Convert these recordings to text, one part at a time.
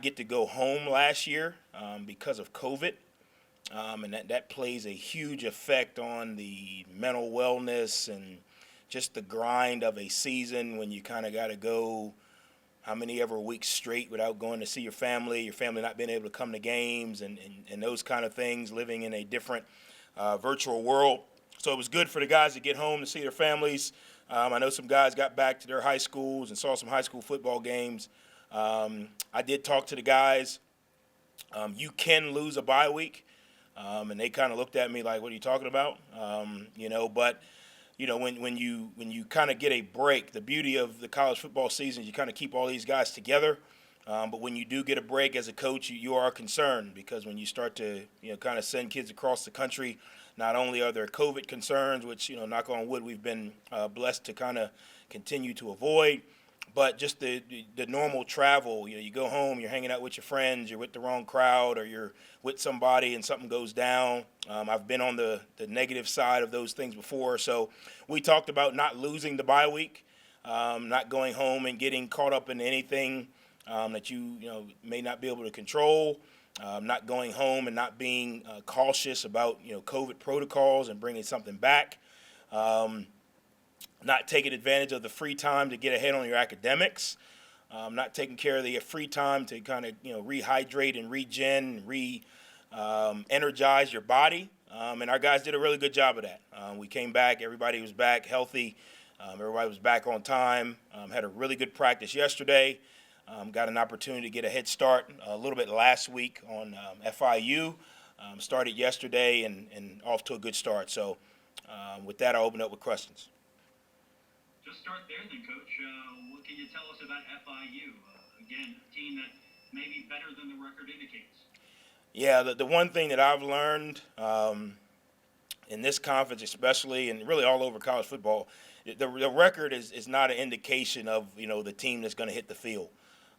not get to go home last year because of COVID. And that plays a huge effect on the mental wellness and just the grind of a season when you kind of got to go how many ever weeks straight without going to see your family not being able to come to games and those kind of things, living in a different virtual world. So it was good for the guys to get home to see their families. I know some guys got back to their high schools and saw some high school football games. I did talk to the guys. You can lose a bye week. And they kind of looked at me like, what are you talking about? But when you kind of get a break, the beauty of the college football season is you kind of keep all these guys together. But when you do get a break as a coach, you are concerned because when you start to, kind of send kids across the country, not only are there COVID concerns, which, knock on wood, we've been blessed to kind of continue to avoid, but just the normal travel, you go home, you're hanging out with your friends, you're with the wrong crowd, or you're with somebody and something goes down. I've been on the negative side of those things before. So we talked about not losing the bye week, not going home and getting caught up in anything that you may not be able to control, not going home and not being cautious about COVID protocols and bringing something back. Not taking advantage of the free time to get ahead on your academics, not taking care of the free time to kind of rehydrate and regen, energize your body. And our guys did a really good job of that. We came back, everybody was back healthy, everybody was back on time, had a really good practice yesterday, got an opportunity to get a head start a little bit last week on FIU, started yesterday and off to a good start. So with that, I'll open up with questions. Just start there then, Coach. What can you tell us about FIU? Again, a team that may be better than the record indicates. Yeah, the one thing that I've learned in this conference especially, and really all over college football, the record is not an indication of, the team that's going to hit the field.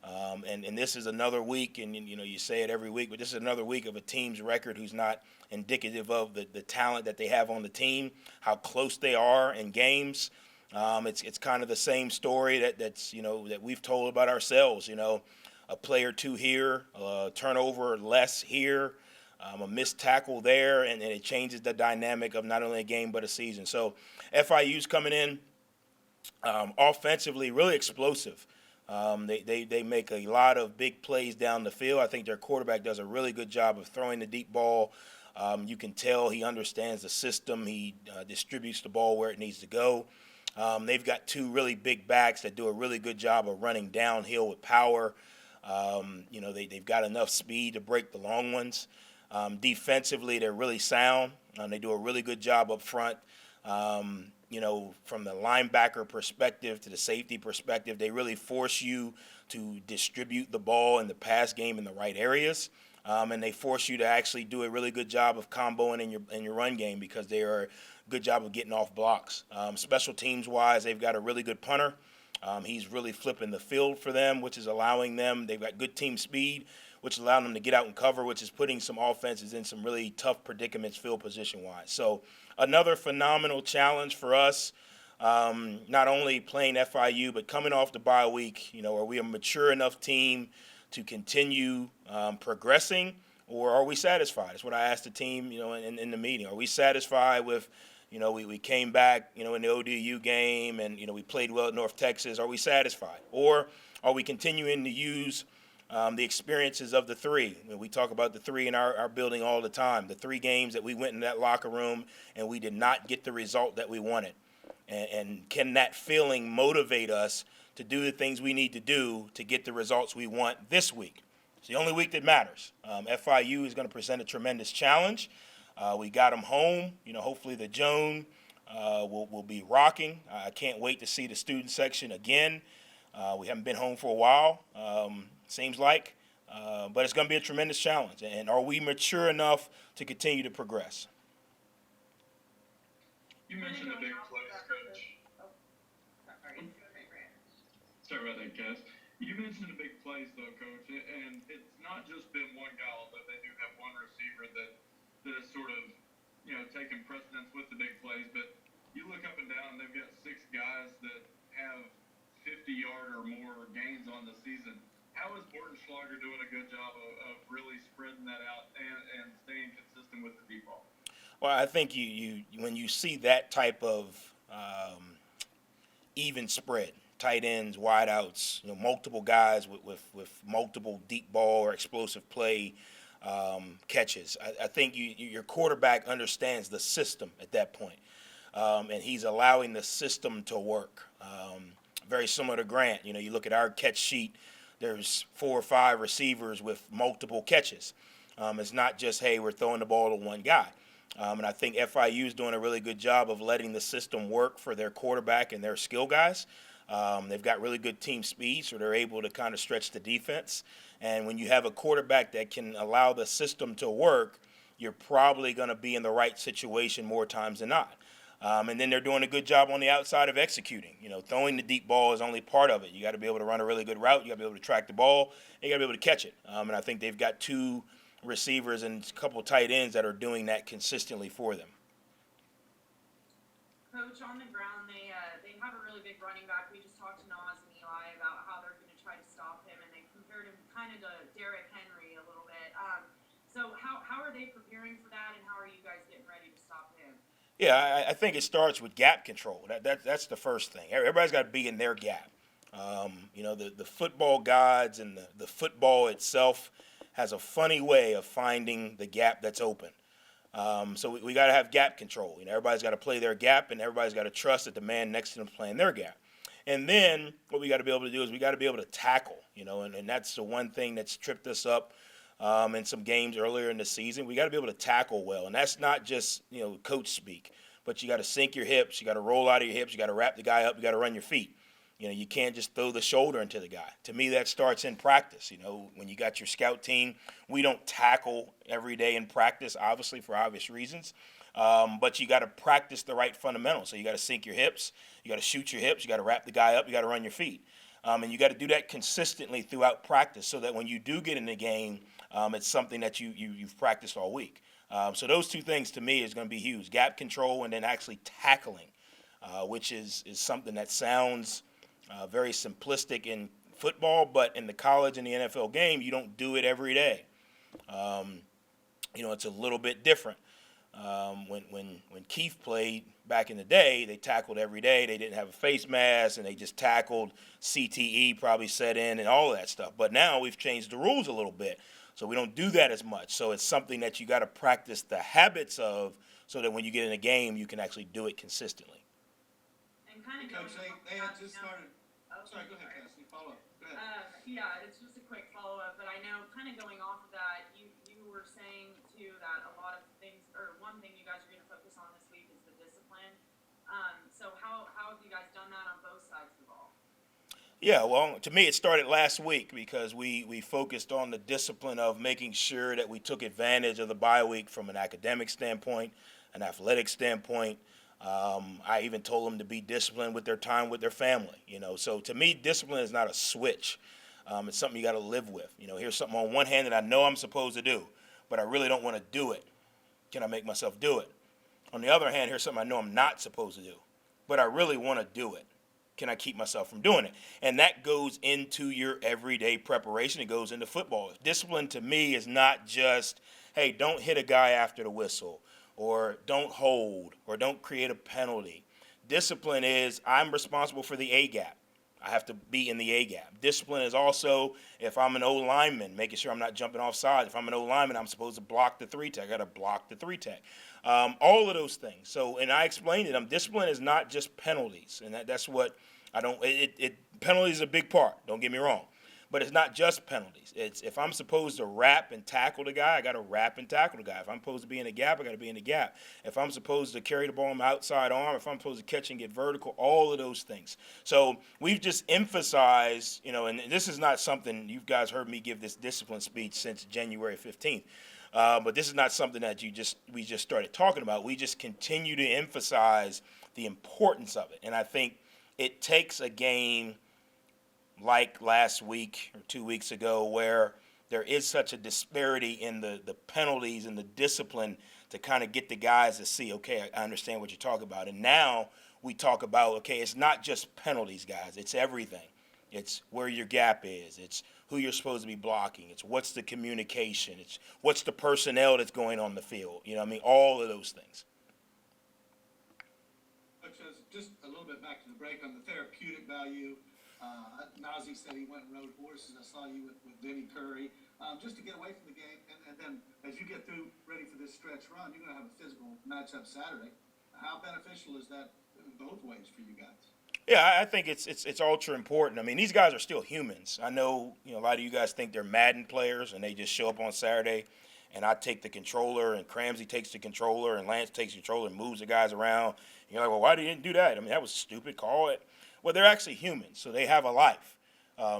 And this is another week, and, you say it every week, but this is another week of a team's record who's not indicative of the talent that they have on the team, how close they are in games. It's kind of the same story that's that we've told about ourselves. A play or two here, a turnover less here, a missed tackle there, and it changes the dynamic of not only a game but a season. So FIU's coming in offensively really explosive. They make a lot of big plays down the field. I think their quarterback does a really good job of throwing the deep ball. You can tell he understands the system. He distributes the ball where it needs to go. They've got two really big backs that do a really good job of running downhill with power. They've got enough speed to break the long ones. Defensively, they're really sound. They do a really good job up front. From the linebacker perspective to the safety perspective, they really force you to distribute the ball in the pass game in the right areas. And they force you to actually do a really good job of comboing in your run game because they are a good job of getting off blocks. Special teams wise, they've got a really good punter. He's really flipping the field for them, which is allowing them. They've got good team speed, which is allowing them to get out and cover, which is putting some offenses in some really tough predicaments field position wise. So another phenomenal challenge for us. Not only playing FIU, but coming off the bye week. Are we a mature enough team to continue progressing, or are we satisfied? That's what I asked the team, in the meeting. Are we satisfied with, we came back, in the ODU game and, we played well at North Texas. Are we satisfied? Or are we continuing to use the experiences of the three? We talk about the three in our building all the time. The 3 games that we went in that locker room and we did not get the result that we wanted. And can that feeling motivate us to do the things we need to do to get the results we want this week? It's the only week that matters. FIU is going to present a tremendous challenge. We got them home. Hopefully the Joan will be rocking. I can't wait to see the student section again. We haven't been home for a while, seems like. But it's going to be a tremendous challenge. And are we mature enough to continue to progress? You mentioned the big plays, Coach. Sorry about that, guys. You mentioned the big plays, though, Coach, and it's not just been one guy, although they do have one receiver that has sort of, taken precedence with the big plays. But you look up and down, they've got 6 guys that have 50-yard or more gains on the season. How is Borton Schlager doing a good Well, I think you when you see that type of even spread, tight ends, wideouts, multiple guys with multiple deep ball or explosive play catches. I think your quarterback understands the system at that point, and he's allowing the system to work. Very similar to Grant. You look at our catch sheet. There's 4 or 5 receivers with multiple catches. It's not just, hey, we're throwing the ball to one guy. And I think FIU is doing a really good job of letting the system work for their quarterback and their skill guys. They've got really good team speed, so they're able to kind of stretch the defense. And when you have a quarterback that can allow the system to work, you're probably going to be in the right situation more times than not. And then they're doing a good job on the outside of executing. Throwing the deep ball is only part of it. You got to be able to run a really good route. You got to be able to track the ball. And you got to be able to catch it. And I think they've got 2 receivers and a couple tight ends that are doing that consistently for them. Coach, on the ground, they have a really big running back. We just talked to Nas and Eli about how they're going to try to stop him, and they compared him kind of to Derrick Henry a little bit. So how are they preparing for that, and how are you guys getting ready to stop him? Yeah, I think it starts with gap control. That's the first thing. Everybody's got to be in their gap. The football gods and the football itself has a funny way of finding the gap that's open. So we got to have gap control. Everybody's got to play their gap, and everybody's got to trust that the man next to them is playing their gap. And then what we got to be able to do is we got to be able to tackle, and that's the one thing that's tripped us up in some games earlier in the season. We got to be able to tackle well, and that's not just, coach speak, but you got to sink your hips, you got to roll out of your hips, you got to wrap the guy up, you got to run your feet. You can't just throw the shoulder into the guy. To me, that starts in practice. When you got your scout team, we don't tackle every day in practice, obviously for obvious reasons. But you got to practice the right fundamentals. So you got to sink your hips, you got to shoot your hips, you got to wrap the guy up, you got to run your feet. And you got to do that consistently throughout practice so that when you do get in the game, it's something that you've practiced all week. So those 2 things to me is going to be huge: gap control and then actually tackling, which is something that sounds very simplistic in football, but in the college and the NFL game, you don't do it every day. It's a little bit different. When Keith played back in the day, they tackled every day. They didn't have a face mask, and they just tackled. CTE probably set in and all of that stuff. But now we've changed the rules a little bit, so we don't do that as much. So it's something that you got to practice the habits of so that when you get in a game, you can actually do it consistently. And kind of Coach, they had just started. Sorry, go ahead, Cassidy. Follow up. Go ahead. Yeah, it's just a quick follow-up, but I know kind of going off of that, you were saying, too, that a lot of things, or one thing you guys are going to focus on this week is the discipline. So how have you guys done that on both sides of the ball? Yeah, well, to me, it started last week because we focused on the discipline of making sure that we took advantage of the bye week from an academic standpoint, an athletic standpoint. I even told them to be disciplined with their time with their family, So to me, discipline is not a switch. It's something you got to live with. Here's something on one hand that I know I'm supposed to do, but I really don't want to do it. Can I make myself do it? On the other hand, here's something I know I'm not supposed to do, but I really want to do it. Can I keep myself from doing it? And that goes into your everyday preparation. It goes into football. Discipline to me is not just, hey, don't hit a guy after the whistle, or don't hold, or don't create a penalty. Discipline is I'm responsible for the A gap. I have to be in the A gap. Discipline is also if I'm an O lineman, making sure I'm not jumping off sides. If I'm an O lineman, I'm supposed to block the 3-tech. I got to block the 3-tech. All of those things. So, and I explained it. Discipline is not just penalties, and that's what I don't. Penalties is a big part. Don't get me wrong. But it's not just penalties. It's if I'm supposed to wrap and tackle the guy, I got to wrap and tackle the guy. If I'm supposed to be in the gap, I got to be in the gap. If I'm supposed to carry the ball on my outside arm, if I'm supposed to catch and get vertical, all of those things. So we've just emphasized, and this is not something you guys heard me give this discipline speech since January 15th. But this is not something that we just started talking about. We just continue to emphasize the importance of it. And I think it takes a game like last week or 2 weeks ago where there is such a disparity in the penalties and the discipline to kind of get the guys to see, okay, I understand what you're talking about. And now we talk about, okay, it's not just penalties, guys. It's everything. It's where your gap is. It's who you're supposed to be blocking. It's what's the communication. It's what's the personnel that's going on the field. You know what I mean? All of those things. Just a little bit back to the break on the therapeutic value. Nazi said he went and rode horses. I saw you with Vinny Curry. Just to get away from the game, and then as you get through, ready for this stretch run, you're going to have a physical matchup Saturday. How beneficial is that both ways for you guys? Yeah, I think it's ultra important. I mean, these guys are still humans. I know, a lot of you guys think they're Madden players and they just show up on Saturday and I take the controller and Cramsey takes the controller and Lance takes the controller and moves the guys around. And you're like, well, why did you do that? I mean, that was stupid. Call it. Well, they're actually humans, so they have a life.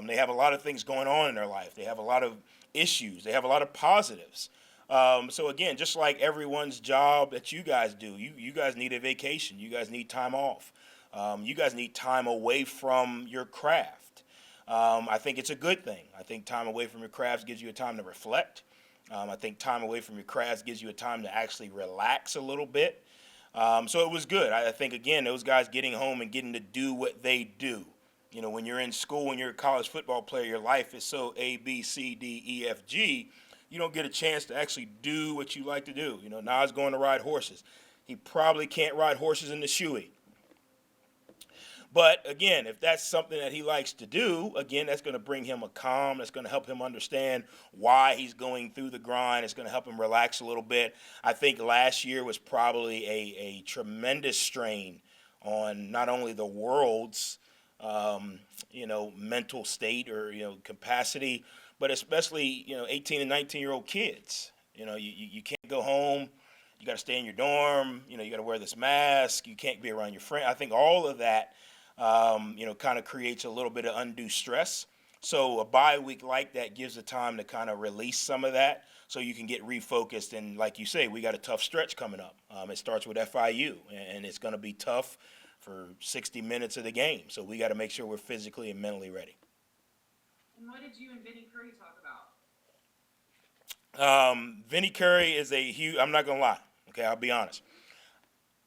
They have a lot of things going on in their life. They have a lot of issues. They have a lot of positives. So again, just like everyone's job that you guys do, you guys need a vacation. You guys need time off. You guys need time away from your craft. I think it's a good thing. I think time away from your craft gives you a time to reflect. I think time away from your craft gives you a time to actually relax a little bit. So it was good. I think, again, those guys getting home and getting to do what they do. When you're in school and you're a college football player, your life is so A, B, C, D, E, F, G. You don't get a chance to actually do what you like to do. Nas going to ride horses. He probably can't ride horses in the shoey. But, again, if that's something that he likes to do, again, that's going to bring him a calm. That's going to help him understand why he's going through the grind. It's going to help him relax a little bit. I think last year was probably a tremendous strain on not only the world's, mental state or, capacity, but especially, 18 and 19-year-old kids. You can't go home. You got to stay in your dorm. You got to wear this mask. You can't be around your friend. I think all of that kind of creates a little bit of undue stress. So a bye week like that gives the time to kind of release some of that so you can get refocused. And like you say, we got a tough stretch coming up. It starts with FIU, and it's going to be tough for 60 minutes of the game. So we got to make sure we're physically and mentally ready. And what did you and Vinny Curry talk about? Vinny Curry is a huge, I'm not going to lie, okay, I'll be honest.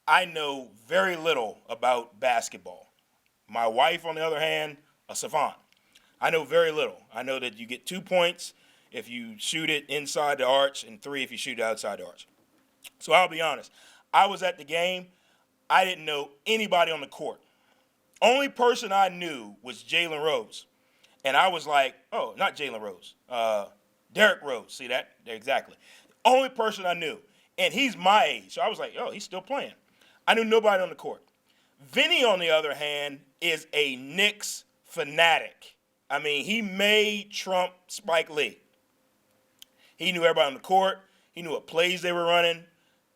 I know very little about basketball. My wife, on the other hand, a savant. I know very little. I know that you get 2 points if you shoot it inside the arch and 3 if you shoot it outside the arch. So I'll be honest. I was at the game. I didn't know anybody on the court. Only person I knew was Jalen Rose. And I was like, oh, not Jalen Rose. Derrick Rose. See that? Exactly. Only person I knew. And he's my age. So I was like, oh, he's still playing. I knew nobody on the court. Vinny, on the other hand, is a Knicks fanatic. I mean, he made Trump Spike Lee. He knew everybody on the court. He knew what plays they were running.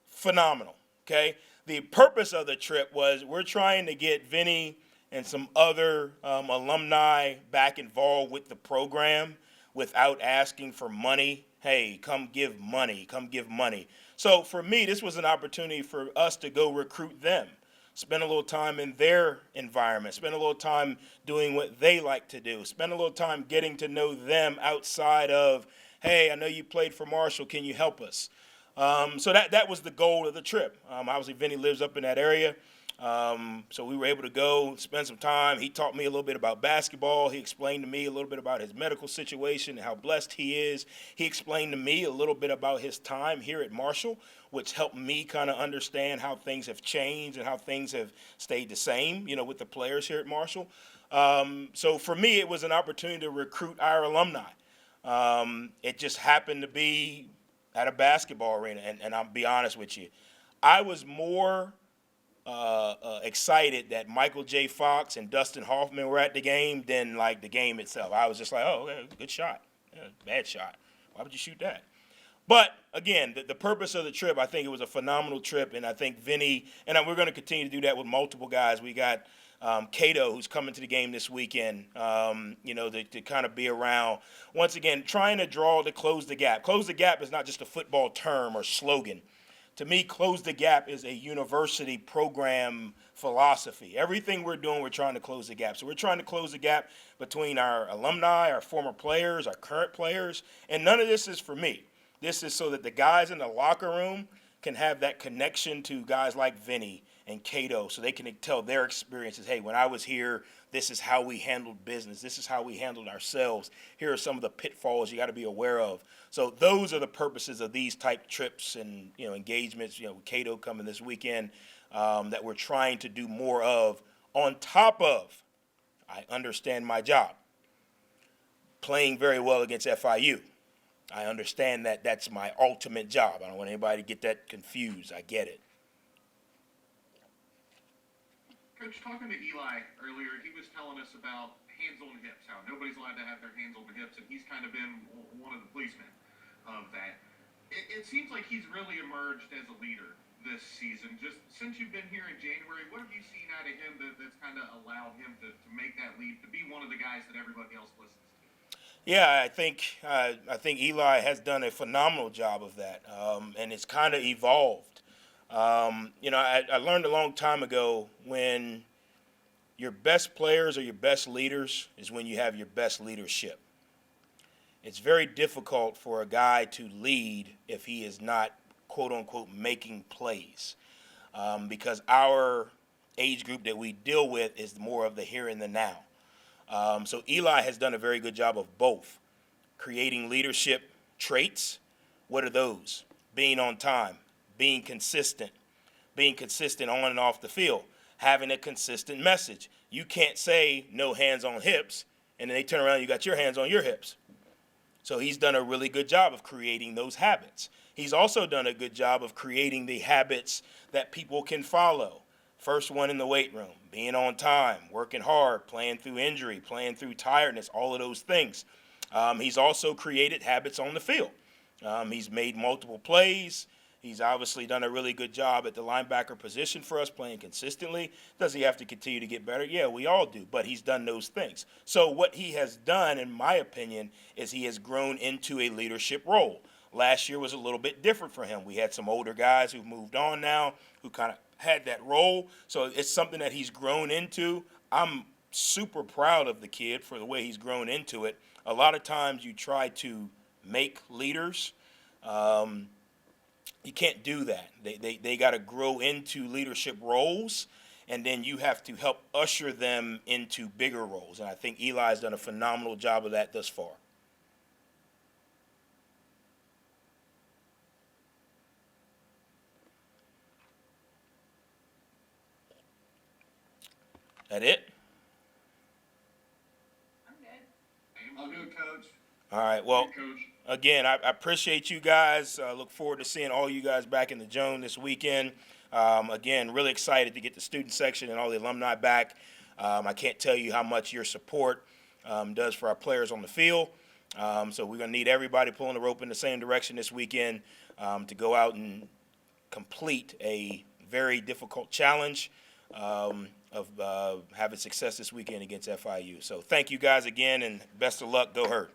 Phenomenal, okay? The purpose of the trip was we're trying to get Vinny and some other alumni back involved with the program without asking for money. Hey, come give money. Come give money. So for me, this was an opportunity for us to go recruit them, spend a little time in their environment, spend a little time doing what they like to do, spend a little time getting to know them outside of, hey, I know you played for Marshall. Can you help us? So that was the goal of the trip. Obviously, Vinny lives up in that area. So we were able to go spend some time. He taught me a little bit about basketball. He explained to me a little bit about his medical situation and how blessed he is. He explained to me a little bit about his time here at Marshall, which helped me kind of understand how things have changed and how things have stayed the same, with the players here at Marshall. So for me, it was an opportunity to recruit our alumni. It just happened to be at a basketball arena, and I'll be honest with you, I was more excited that Michael J. Fox and Dustin Hoffman were at the game than like the game itself. I was just like, oh, okay, good shot, bad shot. Why would you shoot that? But again, the purpose of the trip, I think it was a phenomenal trip, and I think Vinny, and we're going to continue to do that with multiple guys. We got Cato, who's coming to the game this weekend, to kind of be around. Once again, trying to close the gap. Close the gap is not just a football term or slogan. To me, close the gap is a university program philosophy. Everything we're doing, we're trying to close the gap. So we're trying to close the gap between our alumni, our former players, our current players, and none of this is for me. This is so that the guys in the locker room can have that connection to guys like Vinny and Cato so they can tell their experiences. Hey, when I was here, This is how we handled business. This is how we handled ourselves. Here are some of the pitfalls you got to be aware of. So those are the purposes of these type trips and engagements. With Cato coming this weekend, that we're trying to do more of. On top of, I understand my job. Playing very well against FIU. I understand that that's my ultimate job. I don't want anybody to get that confused. I get it. Coach, talking to Eli earlier, he was telling us about hands on hips, how nobody's allowed to have their hands on the hips, and he's kind of been one of the policemen of that. It seems like he's really emerged as a leader this season. Just since you've been here in January, what have you seen out of him that's kind of allowed him to make that leap, to be one of the guys that everybody else listens to? Yeah, I think Eli has done a phenomenal job of that, and it's kind of evolved. I learned a long time ago when your best players or your best leaders is when you have your best leadership. It's very difficult for a guy to lead if he is not, quote unquote, making plays, because our age group that we deal with is more of the here and the now. So Eli has done a very good job of both. Creating leadership traits. What are those? Being on time, being consistent on and off the field, having a consistent message. You can't say no hands on hips, and then they turn around and you got your hands on your hips. So he's done a really good job of creating those habits. He's also done a good job of creating the habits that people can follow. First one in the weight room, being on time, working hard, playing through injury, playing through tiredness, all of those things. He's also created habits on the field. He's made multiple plays. He's obviously done a really good job at the linebacker position for us, playing consistently. Does he have to continue to get better? Yeah, we all do, but he's done those things. So what he has done, in my opinion, is he has grown into a leadership role. Last year was a little bit different for him. We had some older guys who've moved on now, who kind of had that role. So it's something that he's grown into. I'm super proud of the kid for the way he's grown into it. A lot of times you try to make leaders. You can't do that. They got to grow into leadership roles, and then you have to help usher them into bigger roles. And I think Eli's done a phenomenal job of that thus far. That it? I'm good. All good, Coach. All right. Well, Coach. again, I appreciate you guys. Look forward to seeing all you guys back in the Joan this weekend. Again, really excited to get the student section and all the alumni back. I can't tell you how much your support does for our players on the field. So we're going to need everybody pulling the rope in the same direction this weekend to go out and complete a very difficult challenge of having success this weekend against FIU. So thank you guys again, and best of luck. Go Herd.